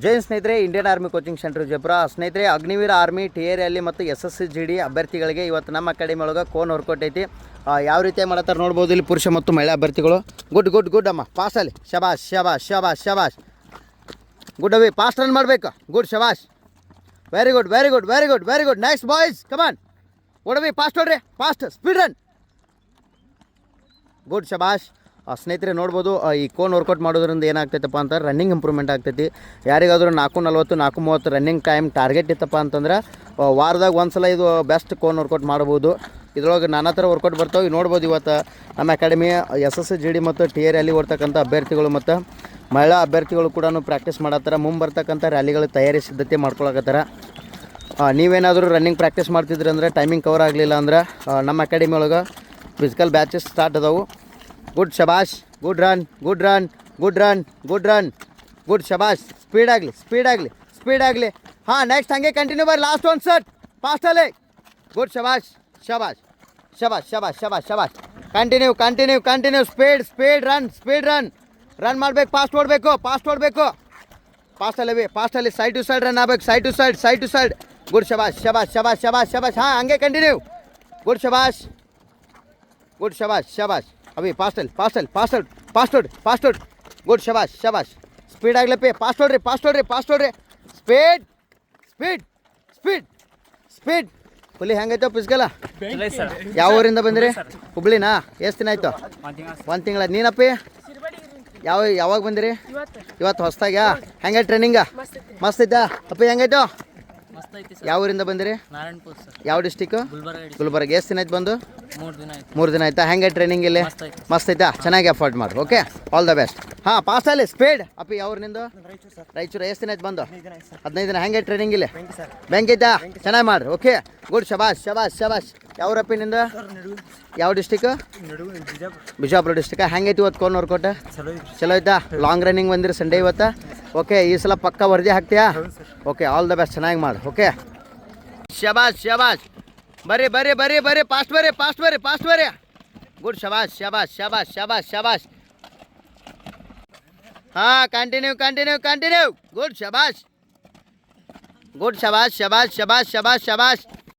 ಜೈನ್ ಸ್ನೇಹಿತರೆ, Indian army coaching centre Vijayapura. ಸ್ನೇಹಿತರೆ, Agniveer army TRL ಮತ್ತು SSG ಅಭ್ಯರ್ಥಿಗಳಿಗೆ ಇವತ್ತು ನಮ್ಮ ಅಕಾಡೆಮಿ ಒಳಗೆ ಕೋನ್ ವರ್ಕೌಟ್ ಐತಿ. ಯಾವ ರೀತಿ ಮಾಡತ್ತಾರೆ ನೋಡ್ಬೋದು. ಇಲ್ಲಿ ಪುರುಷ ಮತ್ತು ಮಹಿಳಾ ಅಭ್ಯರ್ಥಿಗಳು. ಗುಡ್ ಗುಡ್ ಗುಡ್ ಅಮ್ಮ, ಪಾಸಲ್ಲಿ ಶಬಾಷ್ ಶಬಾಷ್ ಶಬಾಷ್ ಶಬಾಷ್. ಗುಡ್ ಅವಿ, ಫಾಸ್ಟ್ ರನ್ ಮಾಡಬೇಕು. ಗುಡ್ ಶಬಾಷ್, very good very good very good very good. Next boys, come on. Good Avi, fast ಹೊಡ್ರಿ, ಫಾಸ್ಟ್ ಸ್ಪೀಡ್ ರನ್. ಗುಡ್ ಶಬಾಷ್. ಸ್ನೇಹಿತರೆ ನೋಡ್ಬೋದು, ಈ ಕೋನ್ ವರ್ಕೌಟ್ ಮಾಡೋದ್ರಿಂದ ಏನಾಗ್ತೈತಪ್ಪ ಅಂತ ರನ್ನಿಂಗ್ ಇಂಪ್ರೂವ್ಮೆಂಟ್ ಆಗ್ತೈತಿ. ಯಾರಿಗಾದರೂ 4:40 4:30 ರನ್ನಿಂಗ್ ಟೈಮ್ ಟಾರ್ಗೆಟ್ ಇತ್ತಪ್ಪ ಅಂತಂದ್ರೆ ವಾರದಾಗ ಒಂದು ಸಲ ಇದು ಬೆಸ್ಟ್ ಕೋನ್ ವರ್ಕೌಟ್ ಮಾಡ್ಬೋದು. ಇದ್ರೊಳಗೆ ನಾನಾ ಥರ ವರ್ಕೌಟ್ ಬರ್ತಾವೆ. ನೋಡ್ಬೋದು ಇವತ್ತು ನಮ್ಮ ಅಕಾಡೆಮಿ SSG ಮತ್ತು TRL ಓಡ್ತಕ್ಕಂಥ ಅಭ್ಯರ್ಥಿಗಳು ಮತ್ತು ಮಹಿಳಾ ಅಭ್ಯರ್ಥಿಗಳು ಕೂಡ ಪ್ರಾಕ್ಟೀಸ್ ಮಾಡತ್ತಾರ. ಮುಂಬರ್ತಕ್ಕಂಥ ರ್ಯಾಲಿಗಳು ತಯಾರಿ ಸಿದ್ಧತೆ ಮಾಡ್ಕೊಳಕತ್ತಾರ. ನೀವೇನಾದರೂ ರನ್ನಿಂಗ್ ಪ್ರಾಕ್ಟೀಸ್ ಮಾಡ್ತಿದ್ರಿ ಅಂದರೆ, ಟೈಮಿಂಗ್ ಕವರ್ ಆಗಲಿಲ್ಲ ಅಂದ್ರೆ ನಮ್ಮ ಅಕಾಡೆಮಿ ಒಳಗೆ ಫಿಸಿಕಲ್ ಬ್ಯಾಚಸ್ ಸ್ಟಾರ್ಟ್ ಅದಾವು. ಗುಡ್ ಶಬಾಷ್, good run good run good run good run good ಶಬಾಷ್. ಸ್ಪೀಡ್ ಆಗಲಿ ಸ್ಪೀಡ್ ಆಗಲಿ ಸ್ಪೀಡ್ ಆಗಲಿ. ಹಾಂ, ನೆಕ್ಸ್ಟ್ ಹಾಗೆ ಕಂಟಿನ್ಯೂ ಬರ್ರಿ. ಲಾಸ್ಟ್ ಒಂದು ಸೆಟ್ ಫಾಸ್ಟಲ್ಲಿ. ಗುಡ್ ಶಬಾಷ್ ಶಬಾಷ್ ಶಬಾಷ್ ಶಬಾಷ್ ಶಬಾಷ್ ಶಬಾಷ್. Continue continue continue. Speed run run ಮಾಡಬೇಕು. ಫಾಸ್ಟ್ ಓಡಬೇಕು ಫಾಸ್ಟಲ್ಲಿ ಸೈಡ್ ಟು ಸೈಡ್ ರನ್ ಆಗಬೇಕು. Side to side. ಗುಡ್ ಶಬಾಷ್ ಶಬಾಷ್ ಶಬಾಷ್ ಶಬಾಷ್ ಶಬಾಷ್. ಹಾಂ, ಹಂಗೆ ಕಂಟಿನ್ಯೂ. ಗುಡ್ ಶಬಾಷ್ ಶಬಾಷ್. ಅಭಿ ಫಾಸ್ಟ್ ಹೊಡ್. ಗುಡ್ ಶಬಾಷ್. ಸ್ಪೀಡ್ ಆಗ್ಲಪ್ಪಿ. ಫಾಸ್ಟ್ ಹೊಡ್ರಿ. ಸ್ಪೀಡ್. ಹುಲಿ ಹೆಂಗೈತೋ ಪಿಸ್ಗಲ್ಲ? ಯಾವ ಊರಿಂದ ಬಂದಿರಿ? ಹುಬ್ಳಿನಾ? ಎಷ್ಟು ದಿನ ಆಯ್ತು? 1 ತಿಂಗಳ. ನೀನಪ್ಪಿ ಯಾವಾಗ ಬಂದಿರಿ? ಇವತ್ತು ಹೊಸ್ತಾಗ್ಯಾ? ಹೆಂಗೆ ಟ್ರೈನಿಂಗ? ಮಸ್ತ್ ಐತಾ ಅಪ್ಪಿ? ಹೆಂಗಾಯ್ತು? ಯಾವ ಊರಿಂದ ಬಂದಿರಿ? ಯಾವ ಡಿಸ್ಟಿಕ್? ಗುಲ್ಬರ್ಗ. ಎಷ್ಟು ದಿನ ಆಯ್ತು ಬಂದು? 3 ದಿನ ಆಯ್ತಾ? ಹೆಂಗೆ ಟ್ರೈನಿಂಗ್ ಇಲ್ಲಿ? ಮಸ್ತ್ ಐತಾ? ಚೆನ್ನಾಗಿ ಎಫರ್ಟ್ ಮಾಡಿ. Okay, all the best. ಹಾಂ, ಫಾಸ್ಟಲ್ಲಿ ಸ್ಪೀಡ್. ಅಪ್ಪಿ ಯಾವ ಊರಿನಿಂದ? ರಾಯಚೂರು. ಎಷ್ಟು ದಿನ ಆಯ್ತು ಬಂದು? 15 ದಿನ. ಹೆಂಗೆ ಟ್ರೈನಿಂಗ್ ಇಲ್ಲಿ? ಬ್ಯಾಂಕ್ ಐತಾ? ಚೆನ್ನಾಗಿ ಮಾಡ್ರಿ. ಓಕೆ, ಗುಡ್ ಶಬಾಷ್. ಯಾವ ಊರಪ್ಪಿ ನಿಂದ? ಯಾವ ಡಿಸ್ಟಿಕ್? ಬಿಜಾಪುರ ಡಿಸ್ಟಿಕ್. ಹೆಂಗೈತಿ ಇವತ್ತು ಕೋನ್ ವರ್ಕೌಟ್? ಚಲೋ ಐತಾ? ಲಾಂಗ್ ರನ್ನಿಂಗ್ ಬಂದಿರಿ ಸಂಡೇ ಇವತ್ತು? ಓಕೆ, ಈ ಸಲ ಪಕ್ಕ ವರದಿ ಹಾಕ್ತೀಯಾ? Okay, all the best. ಚೆನ್ನಾಗಿ ಮಾಡಿ. ಓಕೆ, ಶಬಾಷ್. ಬರ್ರಿ. ಫಾಸ್ಟ್ ಬರ್ರಿ. ಗುಡ್ ಶಬಾಷ್. ಹಾಂ, ಕಂಟಿನ್ಯೂ. ಗುಡ್ ಶಬಾಷ್.